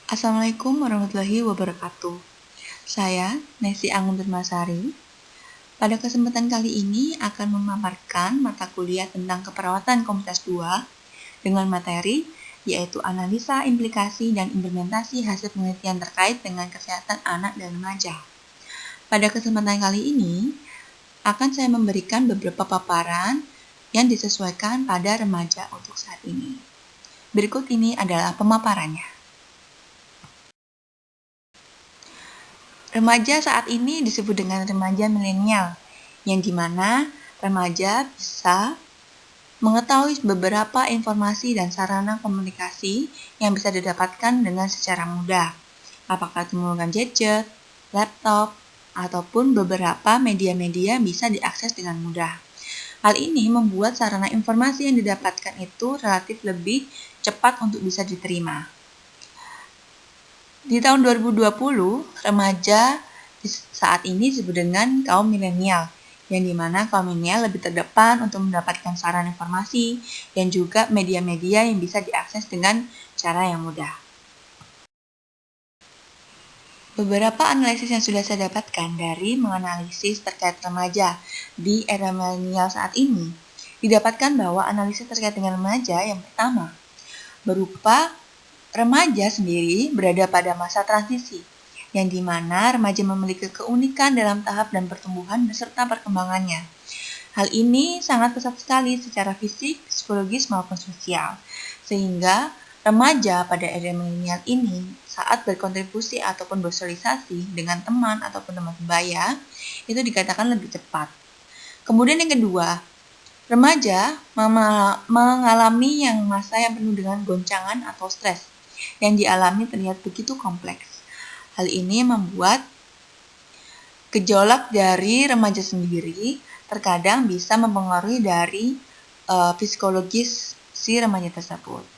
Assalamualaikum warahmatullahi wabarakatuh. Saya, Nesi Anggun Dermasari. Pada kesempatan kali ini akan memaparkan mata kuliah tentang keperawatan komunitas 2 dengan materi yaitu analisa implikasi dan implementasi hasil penelitian terkait dengan kesehatan anak dan remaja. Pada kesempatan kali ini akan saya memberikan beberapa paparan yang disesuaikan pada remaja untuk saat ini. Berikut ini adalah pemaparannya. Remaja saat ini disebut dengan remaja milenial, yang dimana remaja bisa mengetahui beberapa informasi dan sarana komunikasi yang bisa didapatkan dengan secara mudah, apakah itu menggunakan gadget, laptop, ataupun beberapa media-media bisa diakses dengan mudah. Hal ini membuat sarana informasi yang didapatkan itu relatif lebih cepat untuk bisa diterima. Di tahun 2020, remaja saat ini disebut dengan kaum milenial, yang dimana kaum milenial lebih terdepan untuk mendapatkan saran informasi dan juga media-media yang bisa diakses dengan cara yang mudah. Beberapa analisis yang sudah saya dapatkan dari menganalisis terkait remaja di era milenial saat ini, didapatkan bahwa analisis terkait dengan remaja yang pertama berupa remaja sendiri berada pada masa transisi, yang dimana remaja memiliki keunikan dalam tahap dan pertumbuhan beserta perkembangannya. Hal ini sangat pesat sekali secara fisik, psikologis maupun sosial, sehingga remaja pada era milenial ini saat berkontribusi ataupun bersosialisasi dengan teman ataupun teman sebaya, itu dikatakan lebih cepat. Kemudian yang kedua, remaja mengalami masa yang penuh dengan goncangan atau stres yang dialami terlihat begitu kompleks. Hal ini membuat gejolak dari remaja sendiri terkadang bisa mempengaruhi dari psikologis si remaja tersebut.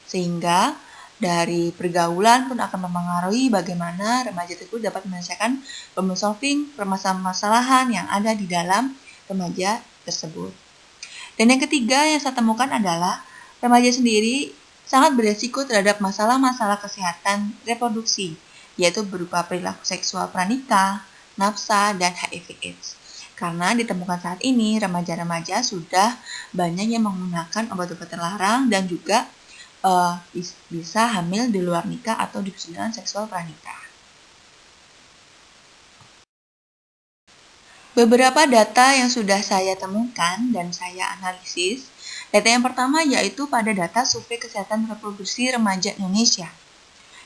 Sehingga dari pergaulan pun akan mempengaruhi bagaimana remaja tersebut dapat menyelesaikan problem solving permasalahan yang ada di dalam remaja tersebut. Dan yang ketiga yang saya temukan adalah remaja sendiri sangat beresiko terhadap masalah-masalah kesehatan reproduksi, yaitu berupa perilaku seksual pranikah, nafsa, dan HIV/AIDS. Karena ditemukan saat ini, remaja-remaja sudah banyak yang menggunakan obat-obat terlarang dan juga bisa hamil di luar nikah atau di persidangan seksual pranikah. Beberapa data yang sudah saya temukan dan saya analisis. Data yang pertama yaitu pada data survei kesehatan reproduksi remaja Indonesia.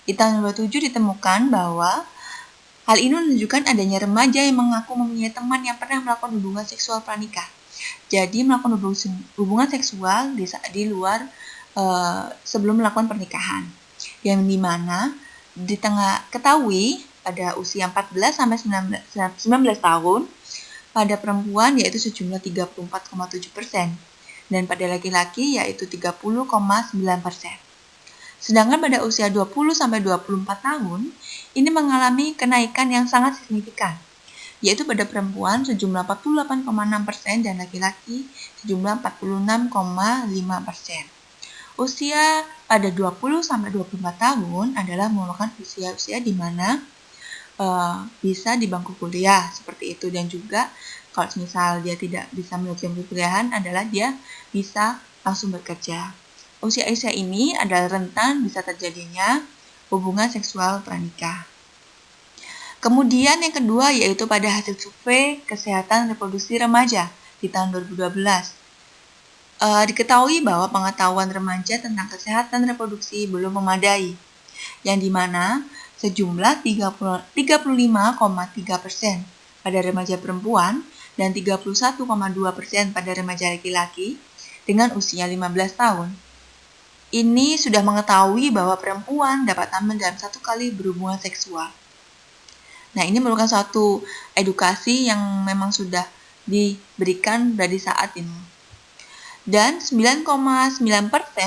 Di tahun 2007 ditemukan bahwa hal ini menunjukkan adanya remaja yang mengaku mempunyai teman yang pernah melakukan hubungan seksual pranikah. Jadi melakukan hubungan seksual di luar sebelum melakukan pernikahan. Yang dimana ketahui pada usia 14 sampai 19 tahun pada perempuan yaitu sejumlah 34,7%. Dan pada laki-laki yaitu 30,9%. Sedangkan pada usia 20-24 tahun, ini mengalami kenaikan yang sangat signifikan, yaitu pada perempuan sejumlah 48,6% dan laki-laki sejumlah 46,5%. Usia pada 20-24 tahun adalah merupakan usia-usia di mana bisa di bangku kuliah seperti itu, dan juga kalau misal dia tidak bisa melanjutkan perkuliahan adalah dia bisa langsung bekerja. Usia-usia ini adalah rentan bisa terjadinya hubungan seksual pranikah. Kemudian yang kedua yaitu pada hasil survei kesehatan reproduksi remaja di tahun 2012. Diketahui bahwa pengetahuan remaja tentang kesehatan reproduksi belum memadai, yang dimana sejumlah 35,3% pada remaja perempuan dan 31,2% pada remaja laki-laki dengan usia 15 tahun. Ini sudah mengetahui bahwa perempuan dapat hamil dalam 1 kali berhubungan seksual. Nah, ini merupakan suatu edukasi yang memang sudah diberikan dari saat ini. Dan 9,9%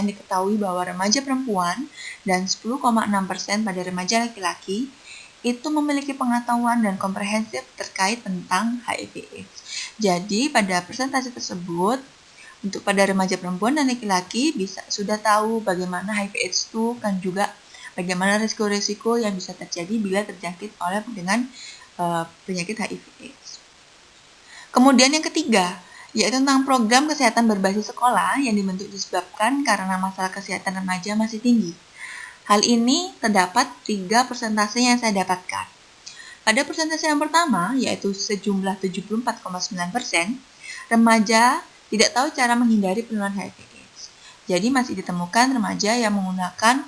diketahui bahwa remaja perempuan dan 10,6% pada remaja laki-laki itu memiliki pengetahuan dan komprehensif terkait tentang HIV/AIDS. Jadi pada presentasi tersebut, untuk pada remaja perempuan dan laki-laki sudah tahu bagaimana HIV/AIDS itu, kan juga bagaimana risiko-risiko yang bisa terjadi bila terjangkit dengan penyakit HIV/AIDS. Kemudian yang ketiga, yaitu tentang program kesehatan berbasis sekolah yang dibentuk disebabkan karena masalah kesehatan remaja masih tinggi. Hal ini terdapat 3 persentase yang saya dapatkan. Pada persentase yang pertama, yaitu sejumlah 74,9%, remaja tidak tahu cara menghindari penularan HIV/AIDS. Jadi masih ditemukan remaja yang menggunakan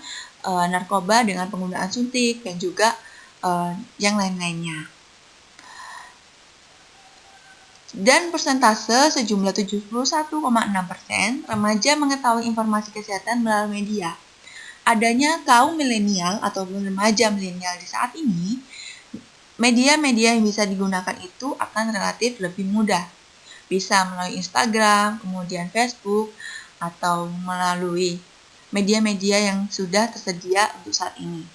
narkoba dengan penggunaan suntik dan juga yang lain-lainnya. Dan persentase sejumlah 71,6% remaja mengetahui informasi kesehatan melalui media. Adanya kaum milenial ataupun remaja milenial di saat ini, media-media yang bisa digunakan itu akan relatif lebih mudah. Bisa melalui Instagram, kemudian Facebook, atau melalui media-media yang sudah tersedia untuk saat ini.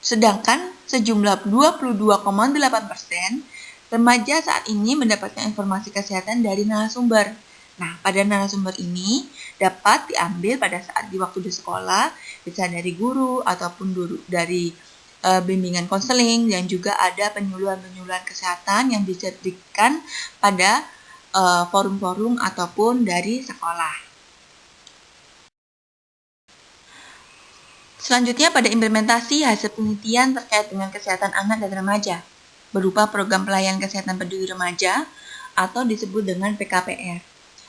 Sedangkan sejumlah 22,8% remaja saat ini mendapatkan informasi kesehatan dari narasumber. Nah, pada narasumber ini dapat diambil pada saat di waktu di sekolah, bisa dari guru ataupun dari bimbingan konseling, dan juga ada penyuluhan-penyuluhan kesehatan yang bisa diberikan pada forum-forum ataupun dari sekolah. Selanjutnya pada implementasi hasil penelitian terkait dengan kesehatan anak dan remaja, berupa program pelayanan kesehatan peduli remaja atau disebut dengan PKPR,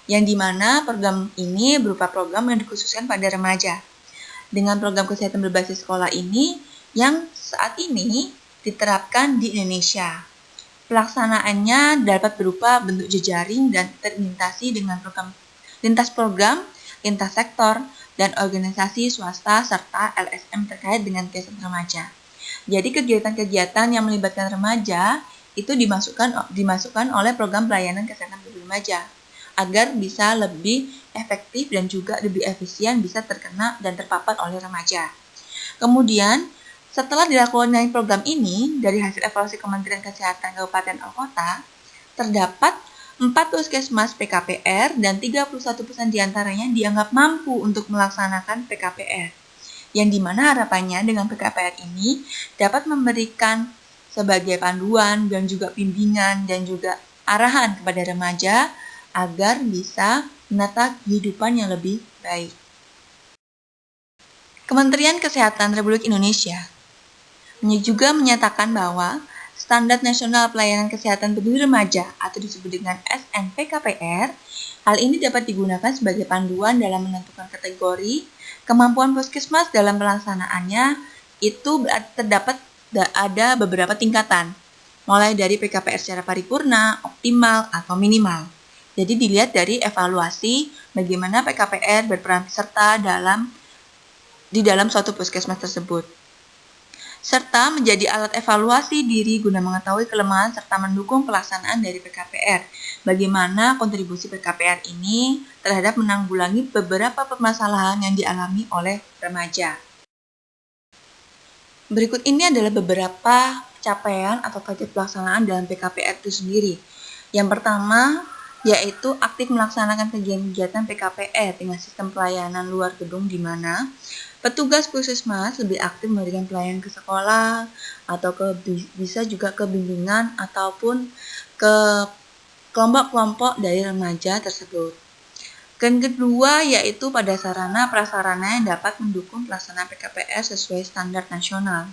yang dimana program ini berupa program yang dikhususkan pada remaja. Dengan program kesehatan berbasis sekolah ini yang saat ini diterapkan di Indonesia. Pelaksanaannya dapat berupa bentuk jejaring dan terintasi dengan lintas program, lintas sektor, dan organisasi swasta serta LSM terkait dengan kesehatan remaja. Jadi kegiatan-kegiatan yang melibatkan remaja itu dimasukkan oleh program pelayanan kesehatan peduli remaja agar bisa lebih efektif dan juga lebih efisien bisa terkena dan terpapar oleh remaja. Kemudian setelah dilakukan program ini, dari hasil evaluasi Kementerian Kesehatan Kabupaten atau Kota, terdapat 4 puskesmas PKPR dan 31% diantaranya dianggap mampu untuk melaksanakan PKPR. Yang dimana harapannya dengan PKPR ini dapat memberikan sebagai panduan dan juga bimbingan dan juga arahan kepada remaja agar bisa menata kehidupan yang lebih baik. Kementerian Kesehatan Republik Indonesia juga menyatakan bahwa Standar Nasional Pelayanan Kesehatan Peduli Remaja atau disebut dengan SNPKPR, hal ini dapat digunakan sebagai panduan dalam menentukan kategori kemampuan puskesmas dalam pelaksanaannya. Itu terdapat ada beberapa tingkatan, mulai dari PKPR secara paripurna, optimal, atau minimal. Jadi dilihat dari evaluasi bagaimana PKPR berperan serta di dalam suatu puskesmas tersebut, serta menjadi alat evaluasi diri guna mengetahui kelemahan serta mendukung pelaksanaan dari PKPR. Bagaimana kontribusi PKPR ini terhadap menanggulangi beberapa permasalahan yang dialami oleh remaja. Berikut ini adalah beberapa capaian atau target pelaksanaan dalam PKPR itu sendiri. Yang pertama, yaitu aktif melaksanakan kegiatan PKPR dengan sistem pelayanan luar gedung di mana petugas puskesmas lebih aktif memberikan pelayanan ke sekolah atau bisa juga ke bimbingan ataupun ke kelompok-kelompok dari remaja tersebut. Dan kedua yaitu pada sarana prasarana yang dapat mendukung pelaksanaan PKPR sesuai standar nasional.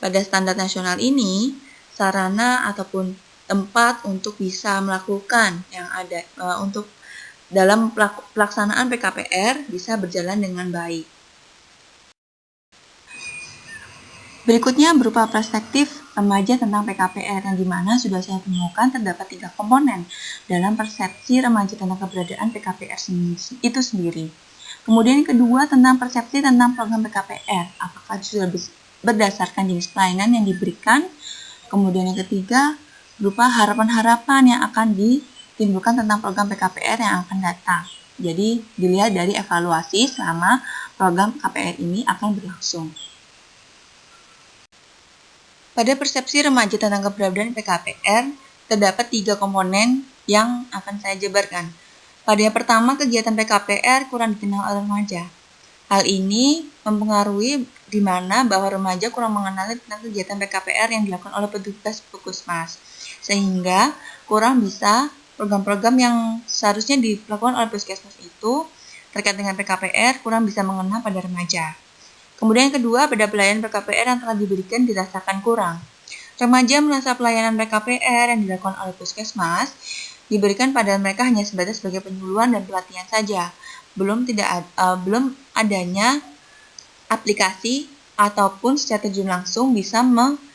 Pada standar nasional ini, sarana ataupun tempat untuk bisa melakukan yang ada untuk dalam pelaksanaan PKPR bisa berjalan dengan baik. Berikutnya berupa perspektif remaja tentang PKPR, yang dimana sudah saya temukan terdapat 3 komponen dalam persepsi remaja tentang keberadaan PKPR itu sendiri. Kemudian yang kedua tentang persepsi tentang program PKPR, apakah sudah berdasarkan jenis pelayanan yang diberikan. Kemudian yang ketiga berupa harapan-harapan yang akan ditimbulkan tentang program PKPR yang akan datang. Jadi dilihat dari evaluasi selama program PKPR ini akan berlangsung. Pada persepsi remaja tentang keberadaan PKPR, terdapat 3 komponen yang akan saya jabarkan. Pada yang pertama, kegiatan PKPR kurang dikenal oleh remaja. Hal ini mempengaruhi di mana bahwa remaja kurang mengenali tentang kegiatan PKPR yang dilakukan oleh petugas puskesmas, sehingga kurang bisa program-program yang seharusnya dilakukan oleh puskesmas itu terkait dengan PKPR kurang bisa mengena pada remaja. Kemudian yang kedua, pada pelayanan PKPR yang telah diberikan dirasakan kurang. Remaja merasa pelayanan PKPR yang dilakukan oleh puskesmas diberikan pada mereka hanya sebatas sebagai penyuluhan dan pelatihan saja, belum adanya aplikasi ataupun secara terjun langsung bisa memberikan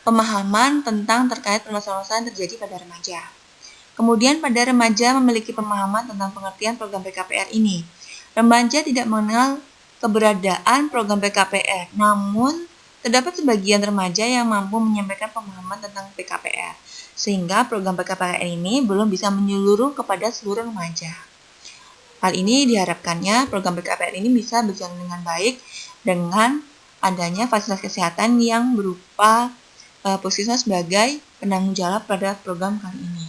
pemahaman tentang terkait permasalahan terjadi pada remaja. Kemudian pada remaja memiliki pemahaman tentang pengertian program PKPR ini. Remaja tidak mengenal keberadaan program PKPR, namun terdapat sebagian remaja yang mampu menyampaikan pemahaman tentang PKPR, sehingga program PKPR ini belum bisa menyeluruh kepada seluruh remaja. Hal ini diharapkannya program PKPR ini bisa berjalan dengan baik dengan adanya fasilitas kesehatan yang berupa puskesmas sebagai penanggung jawab pada program kali ini.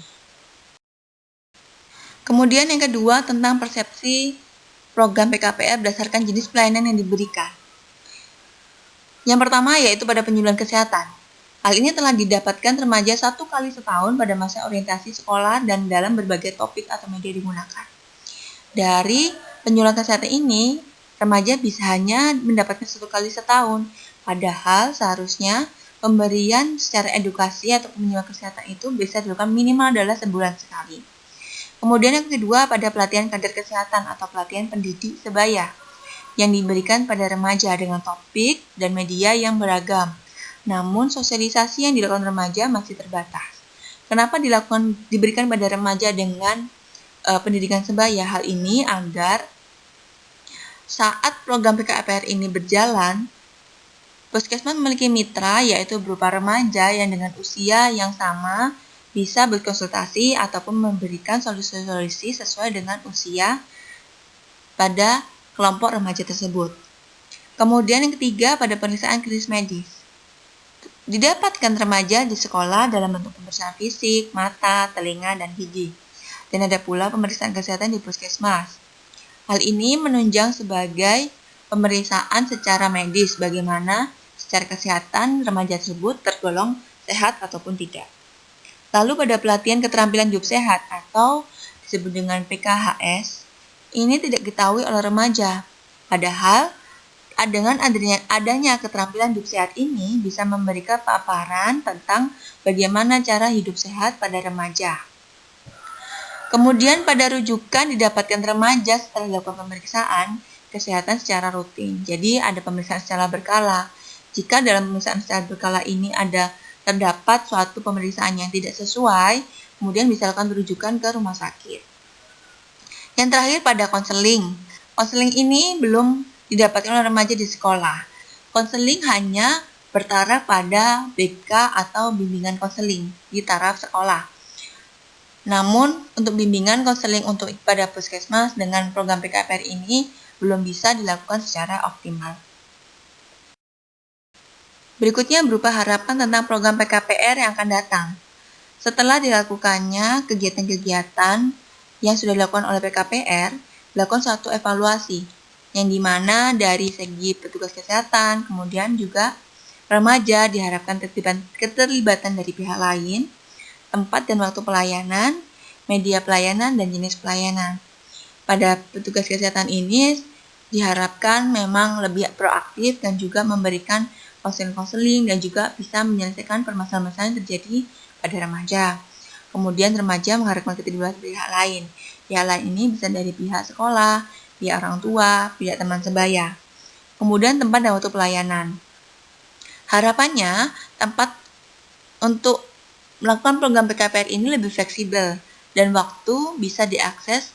Kemudian yang kedua tentang persepsi program PKPR berdasarkan jenis pelayanan yang diberikan. Yang pertama yaitu pada penyuluhan kesehatan. Hal ini telah didapatkan remaja 1 kali setahun pada masa orientasi sekolah dan dalam berbagai topik atau media digunakan. Dari penyuluhan kesehatan ini, remaja bisa hanya mendapatkan 1 kali setahun, padahal seharusnya pemberian secara edukasi atau penyuluhan kesehatan itu bisa dilakukan minimal adalah sebulan sekali. Kemudian yang kedua pada pelatihan kader kesehatan atau pelatihan pendidik sebaya yang diberikan pada remaja dengan topik dan media yang beragam. Namun sosialisasi yang dilakukan remaja masih terbatas. Kenapa diberikan pada remaja dengan pendidikan sebaya? Hal ini agar saat program PKPR ini berjalan, puskesmas memiliki mitra yaitu berupa remaja yang dengan usia yang sama bisa berkonsultasi ataupun memberikan solusi-solusi sesuai dengan usia pada kelompok remaja tersebut. Kemudian yang ketiga pada pemeriksaan klinis medis. Didapatkan remaja di sekolah dalam bentuk pemeriksaan fisik, mata, telinga, dan gigi. Dan ada pula pemeriksaan kesehatan di puskesmas. Hal ini menunjang sebagai pemeriksaan secara medis bagaimana secara kesehatan remaja tersebut tergolong sehat ataupun tidak. Lalu pada pelatihan keterampilan hidup sehat atau disebut dengan PKHS, ini tidak diketahui oleh remaja. Padahal dengan adanya keterampilan hidup sehat ini bisa memberikan paparan tentang bagaimana cara hidup sehat pada remaja. Kemudian pada rujukan didapatkan remaja setelah dilakukan pemeriksaan kesehatan secara rutin. Jadi ada pemeriksaan secara berkala. Jika dalam pemeriksaan secara berkala ini terdapat suatu pemeriksaan yang tidak sesuai, kemudian bisa dilakukan rujukan ke rumah sakit. Yang terakhir pada konseling. Konseling ini belum didapatkan oleh remaja di sekolah. Konseling hanya bertaraf pada BK atau bimbingan konseling di taraf sekolah. Namun, untuk bimbingan konseling untuk pada puskesmas dengan program PKPR ini belum bisa dilakukan secara optimal. Berikutnya berupa harapan tentang program PKPR yang akan datang. Setelah dilakukannya kegiatan-kegiatan yang sudah dilakukan oleh PKPR, dilakukan suatu evaluasi, yang dimana dari segi petugas kesehatan, kemudian juga remaja diharapkan keterlibatan dari pihak lain, tempat dan waktu pelayanan, media pelayanan, dan jenis pelayanan. Pada petugas kesehatan ini diharapkan memang lebih proaktif dan juga memberikan konseling dan juga bisa menyelesaikan permasalahan yang terjadi pada remaja. Kemudian remaja mengharapkan keterlibatan pihak lain. Pihak lain ini bisa dari pihak sekolah, pihak orang tua, pihak teman sebaya. Kemudian tempat dan waktu pelayanan. Harapannya tempat untuk melakukan program PKPR ini lebih fleksibel dan waktu bisa diakses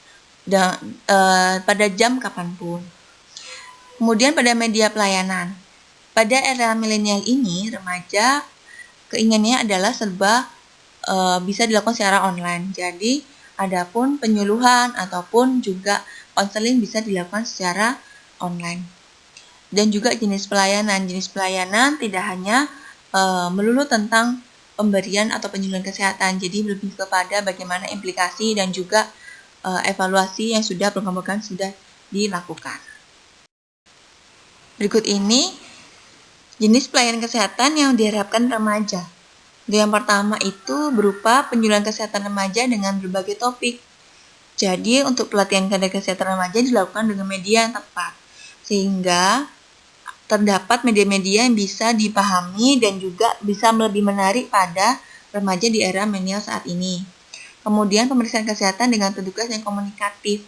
pada jam kapanpun. Kemudian pada media pelayanan. Pada era milenial ini, remaja keinginannya adalah serba bisa dilakukan secara online. Jadi, adapun penyuluhan ataupun juga konseling bisa dilakukan secara online. Dan juga jenis pelayanan. Jenis pelayanan tidak hanya melulu tentang pemberian atau penyuluhan kesehatan. Jadi, lebih kepada bagaimana implikasi dan juga evaluasi yang sudah program-program sudah dilakukan. Berikut ini jenis pelayanan kesehatan yang diharapkan remaja. Yang pertama itu berupa penyuluhan kesehatan remaja dengan berbagai topik. Jadi untuk pelatihan kader kesehatan remaja dilakukan dengan media yang tepat, sehingga terdapat media-media yang bisa dipahami dan juga bisa lebih menarik pada remaja di era milenial saat ini. Kemudian pemeriksaan kesehatan dengan petugas yang komunikatif.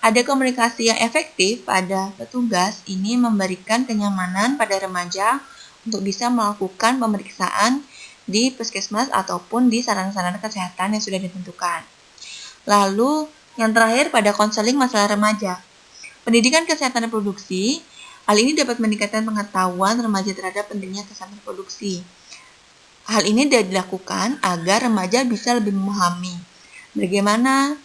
Ada komunikasi yang efektif pada petugas ini memberikan kenyamanan pada remaja untuk bisa melakukan pemeriksaan di puskesmas ataupun di sarana-sarana kesehatan yang sudah ditentukan. Lalu yang terakhir pada konseling masalah remaja. Pendidikan kesehatan reproduksi, hal ini dapat meningkatkan pengetahuan remaja terhadap pentingnya kesehatan reproduksi. Hal ini dilakukan agar remaja bisa lebih memahami bagaimana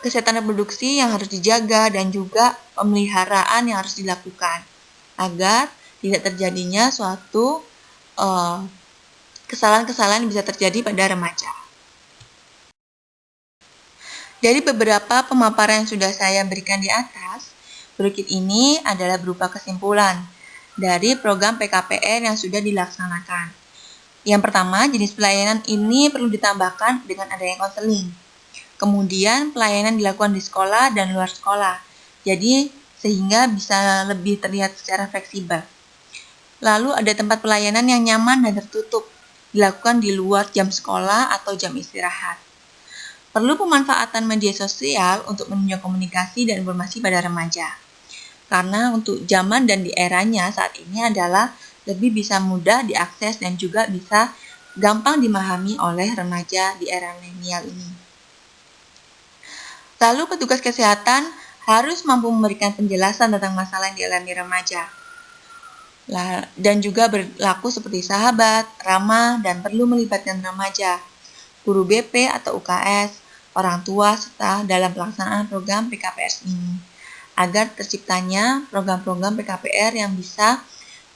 kesehatan reproduksi yang harus dijaga dan juga pemeliharaan yang harus dilakukan agar tidak terjadinya suatu kesalahan-kesalahan yang bisa terjadi pada remaja. Dari beberapa pemaparan yang sudah saya berikan di atas, berikut ini adalah berupa kesimpulan dari program PKPR yang sudah dilaksanakan. Yang pertama, jenis pelayanan ini perlu ditambahkan dengan adanya konseling. Kemudian, pelayanan dilakukan di sekolah dan luar sekolah, jadi sehingga bisa lebih terlihat secara fleksibel. Lalu ada tempat pelayanan yang nyaman dan tertutup, dilakukan di luar jam sekolah atau jam istirahat. Perlu pemanfaatan media sosial untuk menunjang komunikasi dan informasi pada remaja. Karena untuk zaman dan di eranya saat ini adalah lebih bisa mudah diakses dan juga bisa gampang dimahami oleh remaja di era milenial ini. Lalu petugas kesehatan harus mampu memberikan penjelasan tentang masalah yang dialami remaja. Dan juga berlaku seperti sahabat, ramah, dan perlu melibatkan remaja, guru BP atau UKS, orang tua, serta dalam pelaksanaan program PKPR ini, agar terciptanya program-program PKPR yang bisa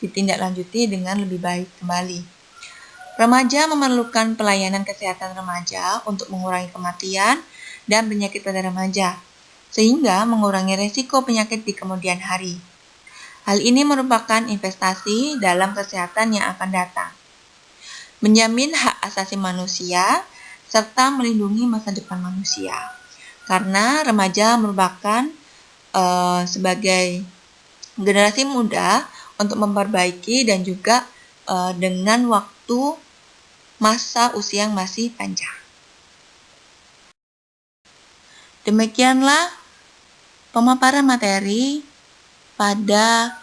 ditindaklanjuti dengan lebih baik kembali. Remaja memerlukan pelayanan kesehatan remaja untuk mengurangi kematian dan penyakit pada remaja, sehingga mengurangi risiko penyakit di kemudian hari. Hal ini merupakan investasi dalam kesehatan yang akan datang, menjamin hak asasi manusia, serta melindungi masa depan manusia. Karena remaja merupakan sebagai generasi muda untuk memperbaiki dan juga dengan waktu masa usia yang masih panjang. Demikianlah pemaparan materi pada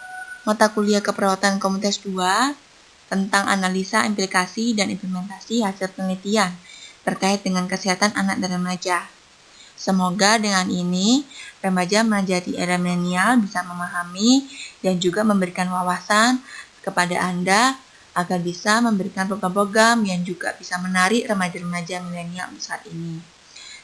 mata kuliah keperawatan komunitas 2 tentang analisa, implikasi, dan implementasi hasil penelitian terkait dengan kesehatan anak dan remaja. Semoga dengan ini remaja menjadi era milenial bisa memahami dan juga memberikan wawasan kepada Anda agar bisa memberikan program-program yang juga bisa menarik remaja-remaja milenial saat ini.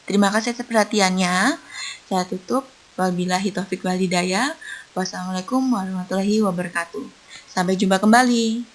Terima kasih atas perhatiannya. Saya tutup. Wabillahi taufiq wal hidayah. Wassalamualaikum warahmatullahi wabarakatuh. Sampai jumpa kembali.